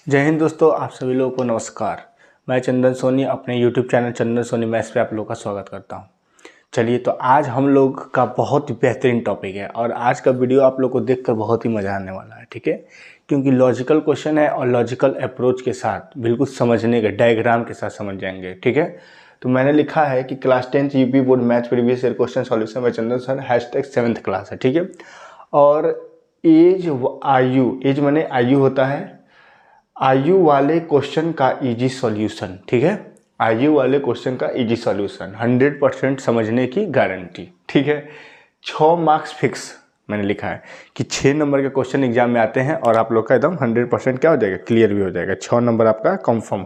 जय हिंद दोस्तों, आप सभी लोगों को नमस्कार। मैं चंदन सोनी अपने YouTube चैनल चंदन सोनी मैथ्स पे आप लोगों का स्वागत करता हूं। चलिए, तो आज हम लोग का बहुत ही बेहतरीन टॉपिक है और आज का वीडियो आप लोग को देखकर बहुत ही मज़ा आने वाला है। ठीक है, क्योंकि लॉजिकल क्वेश्चन है और लॉजिकल अप्रोच के साथ बिल्कुल समझने के डायग्राम के साथ समझ जाएंगे। ठीक है, तो मैंने लिखा है कि class 10th UP board maths previous year question solution में चंदन सर #7th क्लास है। ठीक है, और एज माने आयु होता है, आयु वाले क्वेश्चन का इजी सॉल्यूशन। ठीक है, आयु वाले क्वेश्चन का इजी सॉल्यूशन 100% समझने की गारंटी। ठीक है, 6 मार्क्स फिक्स मैंने लिखा है कि 6 नंबर के क्वेश्चन एग्जाम में आते हैं और आप लोग का एकदम 100% क्या हो जाएगा, क्लियर भी हो जाएगा। 6 नंबर आपका कंफर्म।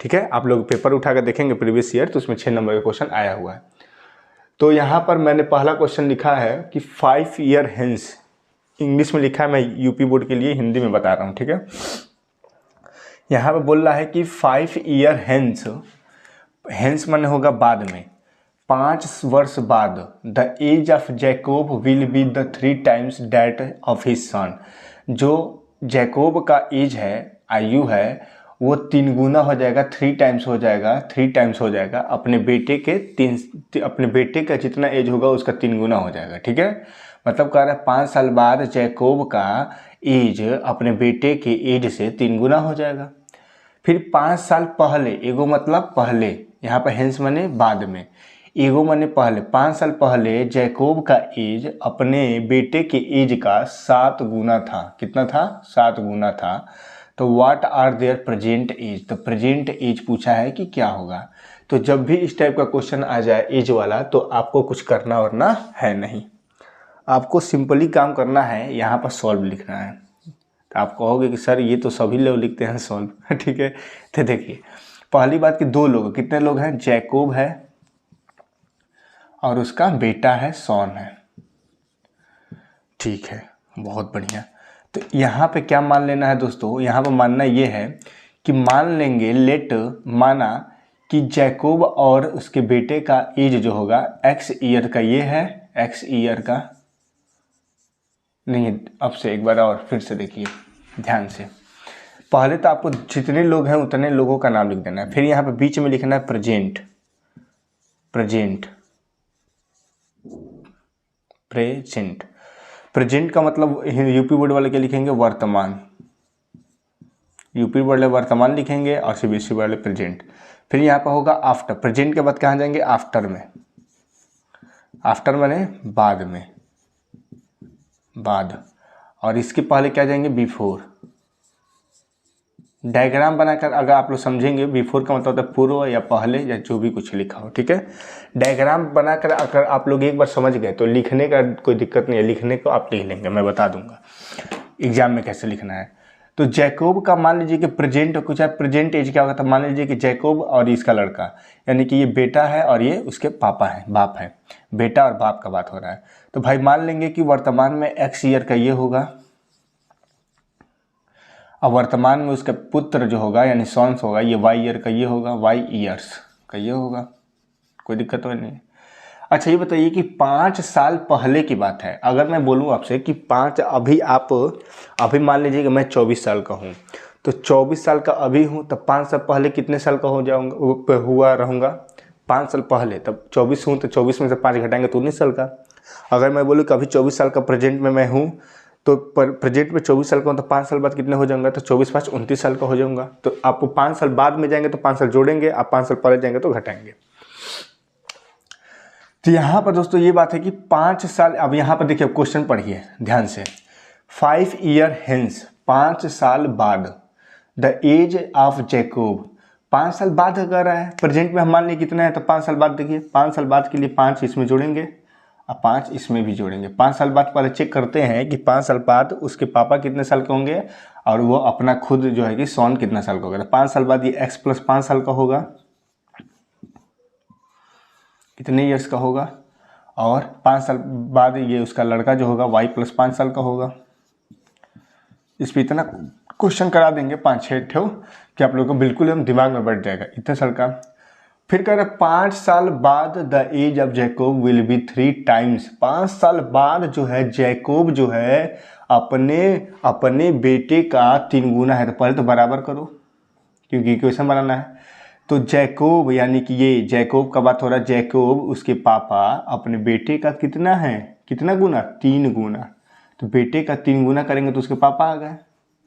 ठीक है, आप लोग पेपर उठा कर देखेंगे प्रीवियस ईयर तो उसमें 6 नंबर का क्वेश्चन आया हुआ है। तो यहाँ पर मैंने पहला क्वेश्चन लिखा है कि 5 ईयर हेंस, इंग्लिश में लिखा है, मैं यूपी बोर्ड के लिए हिंदी में बता रहा हूँ। ठीक है, यहाँ पे बोल रहा है कि 5 ईयर हेंस, हेंस माने होगा बाद में, 5 वर्ष बाद, the age of Jacob will be the 3 times that of his son. जो जैकोब का एज है, आयु है, वो 3 गुना हो जाएगा, 3 times हो जाएगा, 3 times हो जाएगा अपने बेटे के अपने बेटे का जितना एज होगा उसका 3 गुना हो जाएगा। ठीक है, मतलब कह रहा है 5 साल बाद जैकोब का एज अपने बेटे के एज से 3 गुना हो जाएगा। फिर 5 साल पहले, एगो मतलब पहले, यहाँ पर हेंस माने बाद में, एगो माने पहले, 5 साल पहले जैकोब का एज अपने बेटे के एज का 7 गुना था। कितना था? 7 गुना था। तो what are their present age, तो प्रेजेंट एज पूछा है कि क्या होगा। तो जब भी इस टाइप का क्वेश्चन आ जाए एज वाला, तो आपको कुछ करना वरना है नहीं, आपको सिंपली काम करना है, यहाँ पर सॉल्व लिखना है। तो आप कहोगे कि सर ये तो सभी लोग लिखते हैं सॉल्व। ठीक है, तो देखिए पहली बात कि 2 लोग, कितने लोग हैं, जैकोब है और उसका बेटा है सॉन है। ठीक है, बहुत बढ़िया। तो यहाँ पे क्या मान लेना है दोस्तों, यहाँ पे मानना ये है कि मान लेंगे, लेट माना कि जैकोब और उसके बेटे का एज जो होगा x ईयर का, ये है x ईयर का, नहीं अब से एक बार और फिर से देखिए ध्यान से। पहले तो आपको जितने लोग हैं उतने लोगों का नाम लिख देना है, फिर यहाँ पे बीच में लिखना है प्रेजेंट, प्रेजेंट, प्रेजेंट। प्रेजेंट का मतलब यूपी बोर्ड वाले क्या लिखेंगे, वर्तमान, यूपी वाले वर्तमान लिखेंगे और सीबीएसई वाले प्रेजेंट। फिर यहाँ पर होगा आफ्टर, प्रेजेंट के बाद कहाँ जाएंगे, आफ्टर में, आफ्टर माने बाद में, बाद, और इसके पहले क्या जाएंगे, बिफोर। डायग्राम बनाकर अगर आप लोग समझेंगे, बिफोर का मतलब होता है पूर्व या पहले या जो भी कुछ लिखा हो। ठीक है, डायग्राम बनाकर अगर आप लोग एक बार समझ गए तो लिखने का कोई दिक्कत नहीं है, लिखने को आप लिख लेंगे, मैं बता दूंगा एग्जाम में कैसे लिखना है। तो जैकोब का मान लीजिए कि प्रेजेंट, कुछ है प्रेजेंट एज क्या होगा, तो मान लीजिए कि जैकोब और इसका लड़का, यानी कि ये बेटा है और ये उसके पापा है, बाप है, बेटा और बाप का बात हो रहा है। तो भाई मान लेंगे कि वर्तमान में x ईयर का ये होगा और वर्तमान में उसका पुत्र जो होगा यानी सॉन्स होगा, ये y ईयर का ये होगा, y ईयर्स का ये होगा। कोई दिक्कत तो नहीं। अच्छा ये बताइए कि 5 साल पहले की बात है, अगर मैं बोलूँ आपसे कि 5, अभी मान लीजिए कि मैं 24 साल का हूँ, तो 24 साल का अभी हूँ, तब 5 साल पहले कितने साल का हो जाऊँगा, हुआ रहूँगा 5 साल पहले, तब 24 हूँ तो 24 में से 5 घटाएंगे तो 19 साल का। अगर मैं बोलूँ कि अभी 24 साल का प्रेजेंट में मैं हूँ, तो प्रेजेंट में 24 साल का हूँ, तो 5 साल बाद कितने हो जाऊंगा, तो 24 5 29 साल का हो जाऊंगा। तो आपको 5 साल बाद में जाएंगे तो 5 साल जोड़ेंगे, आप 5 साल पहले जाएंगे तो घटाएंगे। तो यहाँ पर दोस्तों ये बात है कि 5 साल, अब यहाँ पर देखिए क्वेश्चन पढ़िए ध्यान से, 5 ईयर हेंस, 5 साल बाद, द एज ऑफ जैकोब, 5 साल बाद अगर है, प्रेजेंट में हम मान लिए कितना है, तो 5 साल बाद देखिए, 5 साल बाद के लिए 5 इसमें जोड़ेंगे और 5 इसमें भी जोड़ेंगे। 5 साल बाद पहले चेक करते हैं कि 5 साल बाद उसके पापा कितने साल के होंगे और वो अपना खुद जो है कि सॉन कितना साल का होगा। तो 5 साल बाद ये x + 5 साल का होगा, कितने ईयर्स का होगा, और 5 साल बाद ये उसका लड़का जो होगा y + 5 साल का होगा। इस पर इतना क्वेश्चन करा देंगे 5-6 ठो कि आप लोगों को बिल्कुल हम दिमाग में बैठ जाएगा, इतने साल का। फिर कह रहे 5 साल बाद the age of Jacob will be 3 times, 5 साल बाद जो है जैकोब जो है अपने अपने बेटे का 3 गुना है, तो पहले तो बराबर करो क्योंकि इक्वेशन बनाना है। तो जैकोब यानी कि ये जैकोब का बात हो रहा है, जैकोब उसके पापा अपने बेटे का कितना है, कितना गुना, 3 गुना। तो बेटे का 3 गुना करेंगे तो उसके पापा आ गए।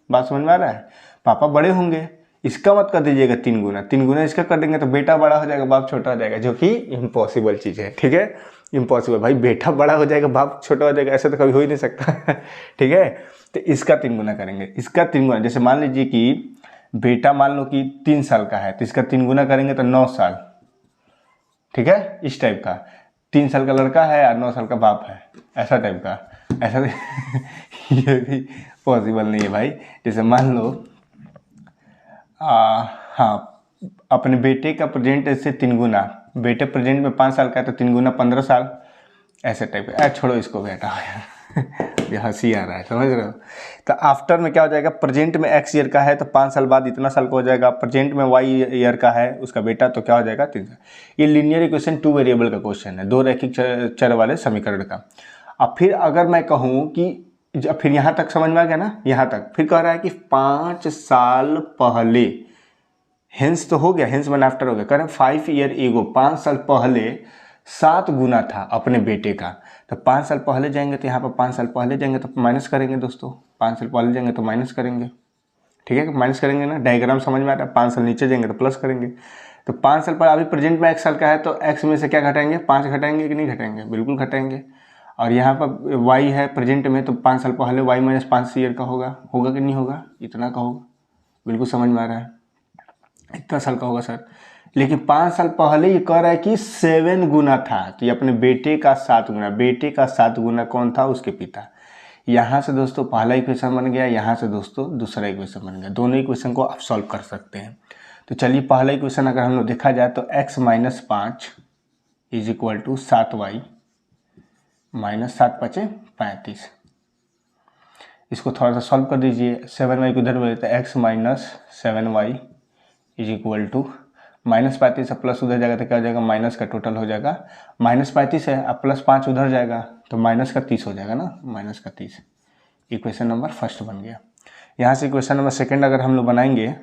बात समझ में आ रहा है? पापा बड़े होंगे, इसका मत कर दीजिएगा 3 गुना, 3 गुना इसका कर देंगे तो बेटा बड़ा हो जाएगा, बाप छोटा हो जाएगा, जो कि इम्पॉसिबल चीज़ है। ठीक है, इम्पॉसिबल भाई, बेटा बड़ा हो जाएगा बाप छोटा हो जाएगा, ऐसा तो कभी हो ही नहीं सकता। ठीक है, तो इसका 3 गुना करेंगे, इसका 3 गुना। जैसे मान लीजिए कि बेटा मान लो कि 3 साल का है तो इसका 3 गुना करेंगे तो 9 साल। ठीक है, इस टाइप का 3 साल का लड़का है और 9 साल का बाप है, ऐसा टाइप का, ऐसा ये भी पॉसिबल नहीं है भाई। जैसे मान लो हाँ, अपने बेटे का प्रेजेंट से 3 गुना, बेटे प्रेजेंट में 5 साल का है तो 3 गुना 15 साल, ऐसे टाइप का। छोड़ो इसको बेटा यार, ये हंसी आ रहा है, समझ रहे हो? तो आफ्टर में क्या हो जाएगा, प्रेजेंट में x ईयर का है तो 5 साल बाद इतना साल का हो जाएगा, प्रेजेंट में y ईयर का है उसका बेटा तो क्या हो जाएगा 3 साल। ये लीनियर इक्वेशन 2 वेरिएबल का क्वेश्चन है, 2 रैखिक चर वाले समीकरण का। अब फिर अगर मैं कहूँ कि फिर यहाँ तक समझ में आ गया ना, यहाँ तक फिर कह रहा है कि 5 साल पहले, हेंस तो हो गया, हेंस वन आफ्टर हो गया, कह रहे 5 ईयर एगो, 5 साल पहले 7 गुना था अपने बेटे का। तो 5 साल पहले जाएंगे तो यहाँ पर 5 साल पहले जाएंगे तो माइनस करेंगे दोस्तों, 5 साल पहले जाएंगे तो माइनस करेंगे। ठीक है, माइनस करेंगे ना, डायग्राम समझ में आ रहा है। 5 साल नीचे जाएंगे तो प्लस करेंगे। तो 5 साल पर अभी प्रेजेंट में x साल का है तो x में से क्या घटाएंगे, 5 घटाएंगे कि नहीं घटाएंगे, बिल्कुल घटाएंगे। और यहाँ पर y है प्रेजेंट में तो 5 साल पहले y माइनस 5 ईयर का होगा, होगा कि नहीं होगा, इतना का होगा, बिल्कुल समझ में आ रहा है, इतना साल का होगा सर। लेकिन 5 साल पहले ये कह रहा है कि 7 गुना था, तो ये अपने बेटे का 7 गुना, बेटे का 7 गुना कौन था, उसके पिता। यहाँ से दोस्तों पहला इक्वेशन बन गया, यहाँ से दोस्तों दूसरा इक्वेशन बन गया। दोनों इक्वेशन को आप सॉल्व कर सकते हैं। तो चलिए पहला इक्वेशन अगर हम लोग देखा जाए तो x minus 5 is equal to 7y minus 7 5 35। इसको थोड़ा सा सॉल्व कर दीजिए, 7y को इधर बोलते हैं, x minus 7y is equal to minus 35 है, प्लस उधर जाएगा तो क्या हो जाएगा, माइनस का टोटल हो जाएगा माइनस 35 है, अब प्लस 5 उधर जाएगा तो माइनस का 30 हो जाएगा ना, माइनस का 30। इक्वेशन नंबर फर्स्ट बन गया। यहाँ से इक्वेशन नंबर सेकंड अगर हम लोग बनाएंगे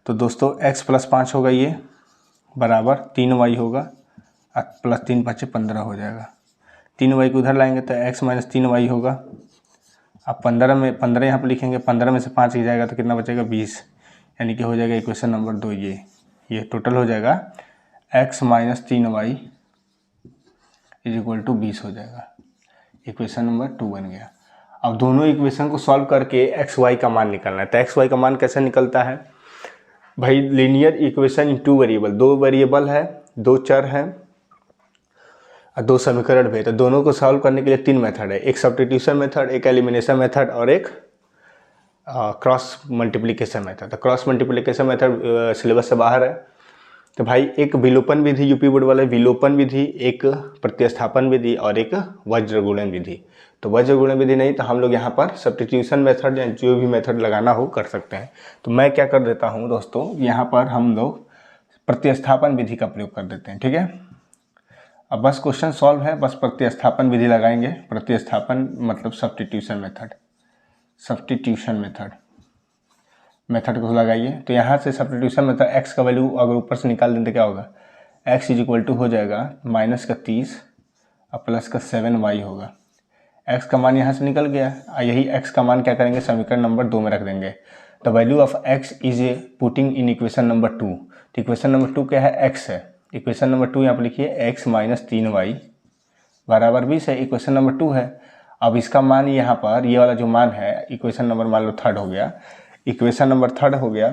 तो दोस्तों x प्लस 5 होगा, ये बराबर 3y होगा, और प्लस 3 5 15 हो जाएगा। 3y को उधर लाएंगे तो x माइनस 3y होगा। अब 15 में 15 यहाँ पर लिखेंगे, 15 में से 5 ही जाएगा तो कितना बचेगा, 20, यानी कि हो जाएगा इक्वेशन नंबर 2। ये टोटल हो जाएगा x minus 3y is equal to 20 हो जाएगा। इक्वेशन नंबर 2 बन गया। अब दोनों इक्वेशन को सॉल्व करके एक्स वाई का मान निकालना है। तो एक्स वाई का मान कैसे निकलता है भाई, linear equation in 2 variable, 2 variable है, 2 चर हैं और 2 समीकरण भी है। तो दोनों को सॉल्व करने के लिए 3 मेथड है, एक सब्स्टिट्यूशन मेथड, एक एलिमिनेशन मेथड और एक क्रॉस मल्टीप्लिकेशन मेथड। तो क्रॉस मल्टीप्लिकेशन मेथड सिलेबस से बाहर है। तो भाई एक विलोपन विधि, यूपी बोर्ड वाले विलोपन विधि, एक प्रतिस्थापन विधि और एक वज्रगुणन विधि। तो वज्रगुणन विधि नहीं तो हम लोग यहाँ पर सब्स्टिट्यूशन मेथड या जो भी मेथड लगाना हो कर सकते हैं। तो मैं क्या कर देता हूँ दोस्तों, यहाँ पर हम लोग प्रतिस्थापन विधि का प्रयोग कर देते हैं। ठीक है, अब बस क्वेश्चन सॉल्व है, बस प्रतिस्थापन विधि लगाएंगे। प्रतिस्थापन मतलब सब्स्टिट्यूशन मेथड, सब्स्टिट्यूशन मेथड को लगाइए। तो यहाँ से सब्स्टिट्यूशन मेथड x का वैल्यू अगर ऊपर से निकाल दें तो क्या होगा, x इज इक्वल टू हो जाएगा माइनस का 30 और प्लस का 7y होगा। x का मान यहाँ से निकल गया, यही x का मान क्या करेंगे, समीकरण नंबर 2 में रख देंगे। The value of x is a putting in equation number 2। तो इक्वेशन नंबर 2 क्या है, x है। इक्वेशन नंबर 2 यहाँ पर लिखिए x माइनस 3y बराबर 20 है, इक्वेशन नंबर 2 है। अब इसका मान यहाँ पर ये वाला जो मान है, इक्वेशन नंबर मान लो 3rd हो गया, इक्वेशन नंबर 3rd हो गया।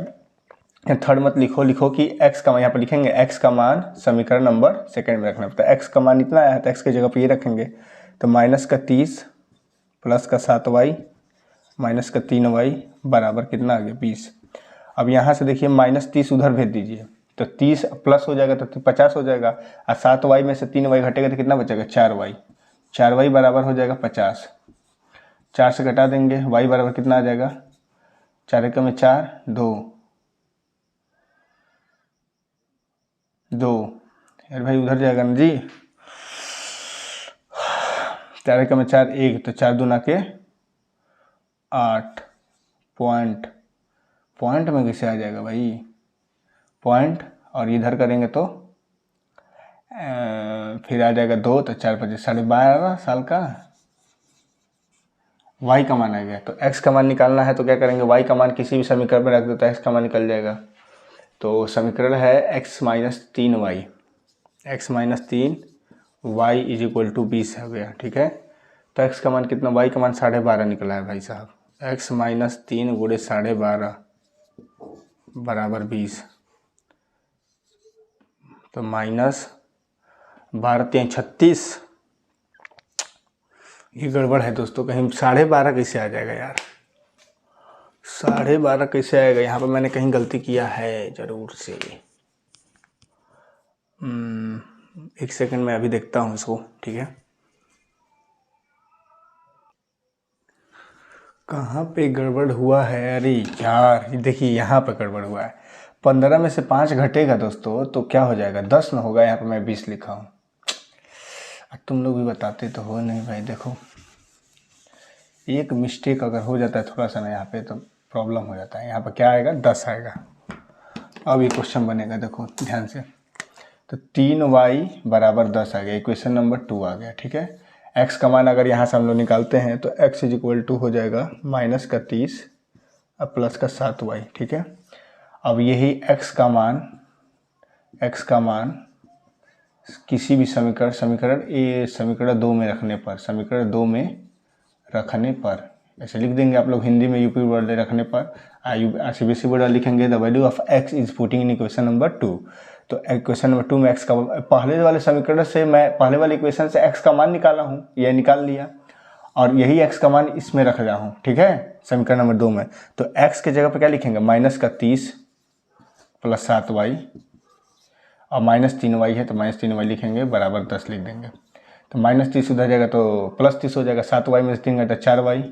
3rd मत लिखो कि x का मान यहाँ पर लिखेंगे, x का मान समीकरण नंबर 2 में रखना पड़ता है। x का मान इतना आया तो x की जगह पर ये रखेंगे। तो माइनस का 30 प्लस का 7y माइनस का 3y बराबर कितना आ गया, 20। अब यहाँ से देखिए माइनस 30 उधर भेज दीजिए तो 30 प्लस हो जाएगा तो 50 हो जाएगा, और 7y में से 3y घटेगा तो कितना बचेगा, 4y। 4y बराबर हो जाएगा 50। 4 से घटा देंगे, y बराबर कितना आ जाएगा, 4 एकम में 4, 2 यार भाई उधर जाएगा ना जी, 4 एकम में 4 1, तो 4 दूना के 8 पॉइंट, पॉइंट में कैसे आ जाएगा भाई, पॉइंट और इधर करेंगे तो फिर आ जाएगा 2, तो 4 25 12.5 साल का। y का मान आ गया, तो x का मान निकालना है तो क्या करेंगे, y का मान किसी भी समीकरण में रख दो तो x का मान निकल जाएगा। तो समीकरण है x minus 3y, x minus 3y is equal to 20 हो गया, ठीक है। तो x का मान कितना, y का मान 12.5 निकला है भाई साहब। x माइनस 3 गुणे 12.5 बराबर 20, तो माइनस 12 3 36। ये गड़बड़ है दोस्तों, कहीं 12.5 कैसे आ जाएगा यार, 12.5 कैसे आएगा, यहाँ पर मैंने कहीं गलती किया है ज़रूर से। एक सेकंड में अभी देखता हूँ इसको, ठीक है। कहाँ पे गड़बड़ हुआ है, अरे यार देखिए यहाँ पे गड़बड़ हुआ है। 15 में से 5 घटेगा दोस्तों तो क्या हो जाएगा, 10 न होगा, यहाँ पे मैं 20 लिखा हूँ। तुम लोग भी बताते तो हो नहीं भाई, देखो एक मिस्टेक अगर हो जाता है थोड़ा सा ना यहाँ पे तो प्रॉब्लम हो जाता है। यहाँ पर क्या आएगा, 10 आएगा। अब ये क्वेश्चन बनेगा, देखो ध्यान से। तो 3y बराबर 10 आ गया, इक्वेशन नंबर 2 आ गया, ठीक है। x का मान अगर यहाँ से हम लोग निकालते हैं तो x इज इक्वल टू हो जाएगा माइनस का 30 अब प्लस का 7y, ठीक है। अब यही x का मान किसी भी समीकरण 2 में रखने पर ऐसे लिख देंगे आप लोग हिंदी में, यूपी बोर्ड रखने पर CBSE बोर्ड लिखेंगे the value of x is putting in equation number 2। तो इक्वेशन नंबर 2 में x का, पहले वाले समीकरण से मैं पहले वाले इक्वेशन से x का मान निकाला हूँ, यह निकाल लिया और यही x का मान इसमें रख रहा हूँ, ठीक है, समीकरण नंबर 2 में। तो x के जगह पर क्या लिखेंगे, माइनस का 30 प्लस 7y और माइनस 3y है तो माइनस 3y लिखेंगे, बराबर 10 लिख देंगे। तो माइनस 30 उधर जाएगा तो प्लस 30 हो जाएगा, 7y में 3 घटा 4y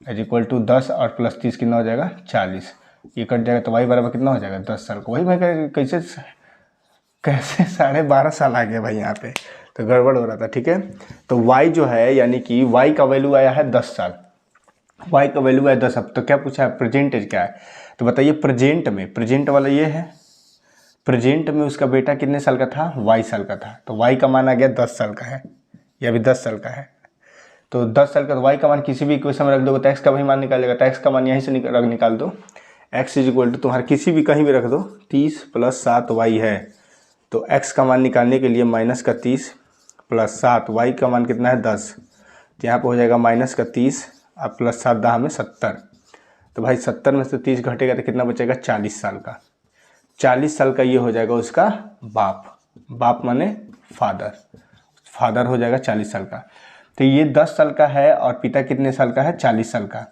इज इक्वल टू 10 और प्लस 30 कितना हो जाएगा 40। ये कट जाएगा तो y बराबर कितना हो जाएगा 10 साल को। वही भाई कैसे 12.5 साल आ गया भाई यहाँ पे, तो गड़बड़ हो रहा था, ठीक है। तो y जो है यानी कि y का वैल्यू आया है 10 साल, y का वैल्यू आया 10। अब तो क्या पूछा है, प्रेजेंट एज क्या है, तो बताइए प्रेजेंट वाला ये है, प्रेजेंट में उसका बेटा कितने साल का था, y साल का था, तो y का मान आ गया 10 साल का है, यह भी 10 साल का है। तो 10 साल का, तो y का मान किसी भी इक्वेशन में रख दोगे तो x का भी मान निकालेगा, तो x का मान यहीं से निकाल दो। x इज इक्वल टू तुम्हारा किसी भी कहीं भी रख दो, 30 प्लस 7y है, तो x का मान निकालने के लिए माइनस का 30 प्लस 7, y का मान कितना है 10, तो यहाँ पर हो जाएगा माइनस का 30 और प्लस 7 10 में 70। तो भाई 70 में से 30 घटेगा तो कितना बचेगा 40 साल का। 40 साल का ये हो जाएगा उसका बाप माने फादर हो जाएगा 40 साल का। तो ये 10 साल का है और पिता कितने साल का है, 40 साल का।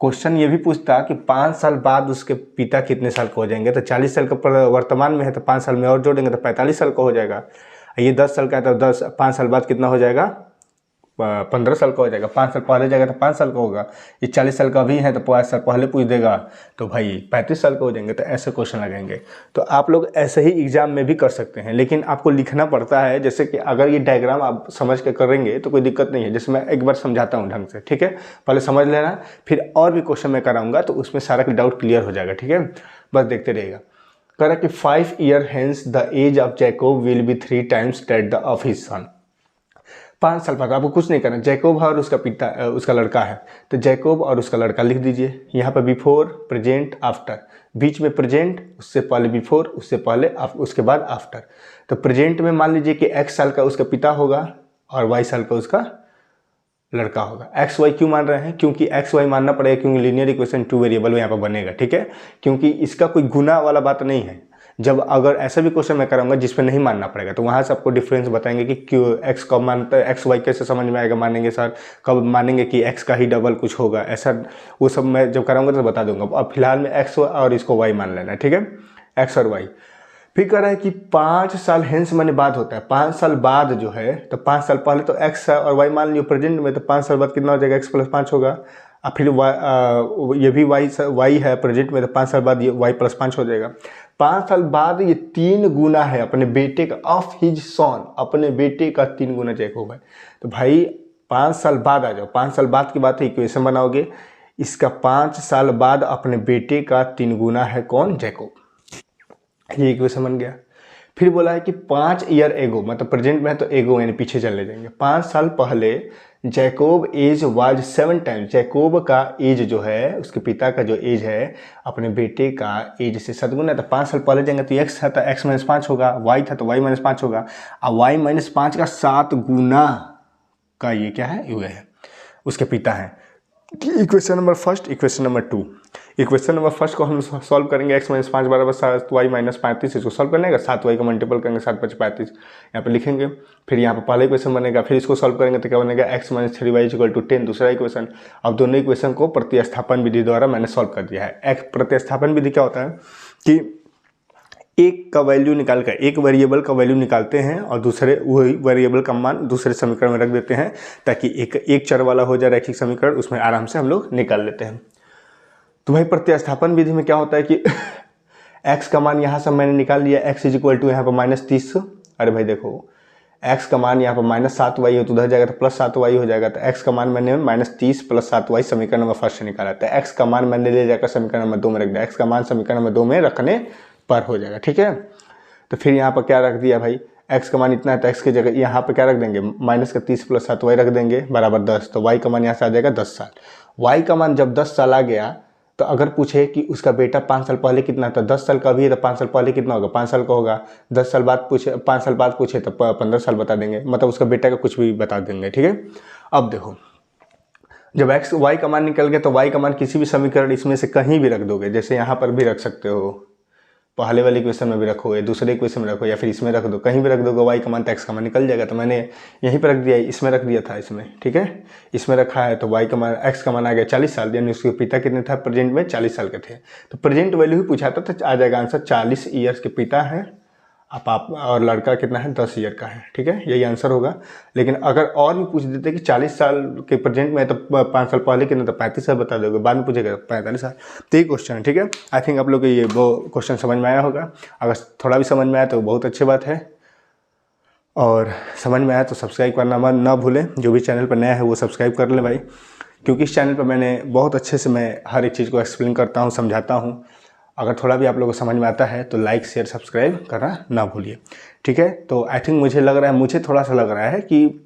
क्वेश्चन ये भी पूछता कि 5 साल बाद उसके पिता कितने साल का हो जाएंगे, तो 40 साल का वर्तमान में है तो 5 साल में और जोड़ेंगे तो 45 साल का हो जाएगा। ये 10 साल का है तो 5 साल बाद कितना हो जाएगा, 15 साल का हो जाएगा। 5 साल पहले जाएगा तो 5 साल का होगा, ये 40 साल का भी है तो 5 साल पहले पूछ देगा तो भाई 35 साल का हो जाएंगे। तो ऐसे क्वेश्चन लगेंगे। तो आप लोग ऐसे ही एग्जाम में भी कर सकते हैं, लेकिन आपको लिखना पड़ता है। जैसे कि अगर ये डायग्राम आप समझ के करेंगे तो कोई दिक्कत नहीं है, जैसे मैं एक बार समझाता हूँ ढंग से, ठीक है, पहले समझ लेना, फिर और भी क्वेश्चन मैं कराऊंगा तो उसमें सारा डाउट क्लियर हो जाएगा, ठीक है, बस देखते रहिएगा। कह रहा कि 5 years hence the age of Jacob will be 3 times that of his son। 5 साल बाद आपको कुछ नहीं करना, जैकोब और उसका लड़का है तो जैकोब और उसका लड़का लिख दीजिए। यहाँ पर बिफोर, प्रेजेंट, आफ्टर, बीच में प्रेजेंट, उससे पहले बिफोर, उससे पहले उसके बाद आफ्टर। तो प्रेजेंट में मान लीजिए कि x साल का उसका पिता होगा और y साल का उसका लड़का होगा। एक्स वाई क्यों मान रहे हैं, क्योंकि एक्स वाई मानना पड़ेगा, क्योंकि लीनियर इक्वेशन 2 वेरिएबल में यहाँ पर बनेगा, ठीक है, क्योंकि इसका कोई गुना वाला बात नहीं है। जब अगर ऐसा भी क्वेश्चन मैं कराऊंगा जिसपे नहीं मानना पड़ेगा तो वहाँ से आपको डिफरेंस बताएंगे कि क्यों एक्स कब मानता है, एक्स वाई कैसे समझ में आएगा, मानेंगे सर कब मानेंगे कि एक्स का ही डबल कुछ होगा, ऐसा वो सब मैं जब कराऊंगा तो बता दूंगा। अब फिलहाल में एक्स और इसको वाई मान लेना है, ठीक है, एक्स और वाई। फिर कह रहा है कि 5 साल हेंस माने बाद होता है, 5 साल बाद जो है, तो 5 साल पहले तो एक्स और वाई मान लियो प्रेजेंट में, तो 5 साल बाद कितना हो जाएगा, एक्स प्लस 5 होगा, और फिर ये भी वाई है प्रेजेंट में, तो 5 साल बाद ये वाई प्लस 5 हो जाएगा। 5 साल बाद ये 3 गुना है अपने बेटे का, ऑफ हिज सन, अपने बेटे का 3 गुना जैकोब है। तो भाई 5 साल बाद आ जाओ, 5 साल बाद की बात है, इक्वेशन बनाओगे, इसका 5 साल बाद अपने बेटे का 3 गुना है कौन? जैकब। ये इक्वेशन बन गया। फिर बोला है कि 5 ईयर एगो, मतलब प्रेजेंट में है तो एगो यानी पीछे चले जाएंगे, 5 साल पहले Jacob age was 7 times, Jacob का एज जो है, उसके पिता का जो एज है अपने बेटे का एज से 7 गुना। तो 5 साल पहले जाएंगे तो एक्स था तो एक्स माइनस 5 होगा, वाई था तो वाई माइनस 5 होगा, और वाई माइनस 5 का 7 गुना का ये क्या है? ये है उसके पिता है। Equation number first, equation number 2। Equation number first को हम सॉल्व करेंगे, एक्स माइनस 5 बराबर 7y माइनस 35, इसको सॉल्व करने का 7y का मल्टीपल करेंगे 7 5 35 यहाँ पे लिखेंगे। फिर यहाँ पे पहला इक्वेशन बनेगा, फिर इसको सॉल्व करेंगे तो क्या बनेगा? X minus 3y equal to 10 दूसरा इक्वेशन। अब दोनों इक्वेशन को प्रतिस्थापन विधि द्वारा मैंने सॉल्व कर दिया है। एक प्रतिस्थापन विधि क्या होता है कि एक का वैल्यू निकाल कर, एक वेरिएबल का वैल्यू निकालते हैं और दूसरे वही वेरिएबल का मान दूसरे समीकरण में रख देते हैं ताकि एक चर वाला हो जाए रैखिक समीकरण, उसमें आराम से हम लोग निकाल लेते हैं। तो भाई प्रतिस्थापन विधि में क्या होता है कि x का मान यहाँ से मैंने निकाल लिया, x इज इक्वल टू यहाँ पर -30। अरे भाई देखो x का मान यहाँ पर -7y है तो उधर जाएगा तो +7y हो जाएगा, तो x का मान मैंने -30 + 7y समीकरण नंबर फर्स्ट से निकाला था। x का मान मैंने ले जाकर समीकरण नंबर 2 में रख दिया, x का मान समीकरण नंबर 2 में रखने पर हो जाएगा, ठीक है। तो फिर यहाँ पर क्या रख दिया भाई, x का मान इतना है तो x की जगह यहाँ पर क्या रख देंगे, -30 + 7y रख देंगे बराबर 10, तो y का मान यहाँ से आ जाएगा 10 साल। y का मान जब 10 साल आ गया तो अगर पूछे कि उसका बेटा 5 साल पहले कितना था, 10 साल का भी है तो 5 साल पहले कितना होगा, 5 साल का होगा। 10 साल बाद पूछे, 5 साल बाद पूछे तो 15 साल बता देंगे, मतलब उसका बेटा का कुछ भी बता देंगे, ठीक है। अब देखो जब x y का मान निकल गया तो y का मान किसी भी समीकरण इसमें से कहीं भी रख दोगे, जैसे यहाँ पर भी रख सकते हो, पहले वाले इक्वेशन में भी रखो या दूसरे इक्वेशन में रखो या फिर इसमें रख दो, कहीं भी रख दोगे y का मान तो x का मान निकल जाएगा। तो मैंने यहीं पर रख दिया, इसमें रख दिया था, इसमें, ठीक है, इसमें रखा है तो y का मान x का मान आ गया 40 साल, यानी उसके पिता कितने था प्रेजेंट में 40 साल के थे। तो प्रेजेंट वैल्यू ही पूछा था तो आ जाएगा आंसर 40 ईयर्स के पिता है आप और लड़का कितना है 10 ईयर का है, ठीक है, यही आंसर होगा। लेकिन अगर और भी पूछ देते कि 40 साल के प्रेजेंट में तो 5 साल पहले कितना तो 35 साल बता दोगे, बाद में पूछेगा 45 साल। तो ये क्वेश्चन है, ठीक है। आई थिंक आप लोग को ये वो क्वेश्चन समझ में आया होगा, अगर थोड़ा भी समझ में आया तो बहुत अच्छी बात है, और समझ में आया तो सब्सक्राइब करना ना भूलें। जो भी चैनल पर नया है वो सब्सक्राइब कर ले भाई, क्योंकि इस चैनल पर मैंने बहुत अच्छे से मैं हर एक चीज़ को एक्सप्लेन करता हूँ, समझाता हूँ। अगर थोड़ा भी आप लोगों को समझ में आता है तो लाइक शेयर सब्सक्राइब करना ना भूलिए, ठीक है। तो आई थिंक मुझे थोड़ा सा लग रहा है कि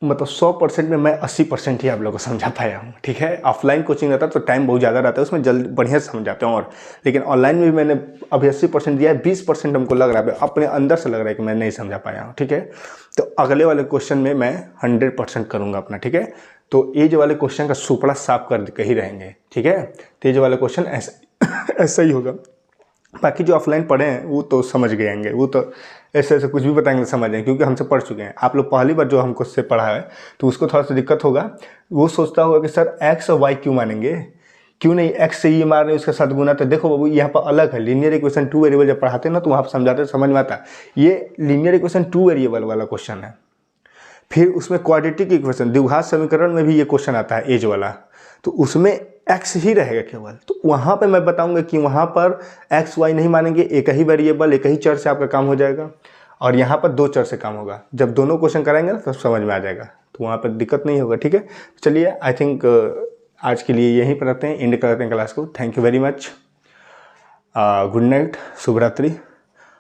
मतलब 100% में मैं 80% ही आप लोगों को समझा पाया हूँ, ठीक है। ऑफलाइन कोचिंग रहता तो टाइम बहुत ज़्यादा रहता है, उसमें जल्दी बढ़िया से समझाते हैं, और लेकिन ऑनलाइन में भी मैंने अभी 80% दिया है, 20% हमको लग रहा है अपने अंदर से लग रहा है कि मैं नहीं समझा पाया हूँ, ठीक है। तो अगले वाले क्वेश्चन में मैं 100% करूँगा अपना, ठीक है। तो एज वाले क्वेश्चन का सुपड़ा साफ कर के ही रहेंगे, ठीक है। तो एज वाला क्वेश्चन ऐसा ही होगा। बाकी जो ऑफलाइन पढ़े हैं वो तो समझ गए होंगे, वो तो ऐसे कुछ भी बताएंगे तो समझ जाएंगे, क्योंकि हमसे पढ़ चुके हैं। आप लोग पहली बार जो हमको से पढ़ा है तो उसको थोड़ा सा दिक्कत होगा, वो सोचता होगा कि सर एक्स और वाई क्यों मानेंगे, क्यों नहीं एक्स से ये मार रहे हैं उसका 7 गुना। तो देखो बाबू यहाँ पर अलग है, लीनियर इक्वेशन 2 वेरिएबल जब पढ़ाते हैं ना तो वहाँ पर समझाते समझ में आता, ये लीनियर इक्वेशन 2 वेरिएबल वाला क्वेश्चन है। फिर उसमें क्वाड्रेटिक इक्वेशन द्विघात समीकरण में भी ये क्वेश्चन आता है एज वाला, तो उसमें एक्स ही रहेगा केवल। तो वहाँ पे मैं बताऊंगा कि वहाँ पर एक्स वाई नहीं मानेंगे, एक ही वेरिएबल एक ही चर से आपका काम हो जाएगा, और यहाँ पर 2 चर से काम होगा। जब दोनों क्वेश्चन कराएंगे ना तब समझ में आ जाएगा, तो वहाँ पर दिक्कत नहीं होगा, ठीक है। चलिए आई थिंक आज के लिए यहीं पर रहते हैं, एंड करते हैं क्लास को। Thank you very much, good night, शुभ रात्रि,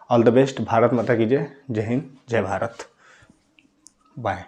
ऑल द बेस्ट, भारत माता की जय, जय हिंद, जय भारत, बाय।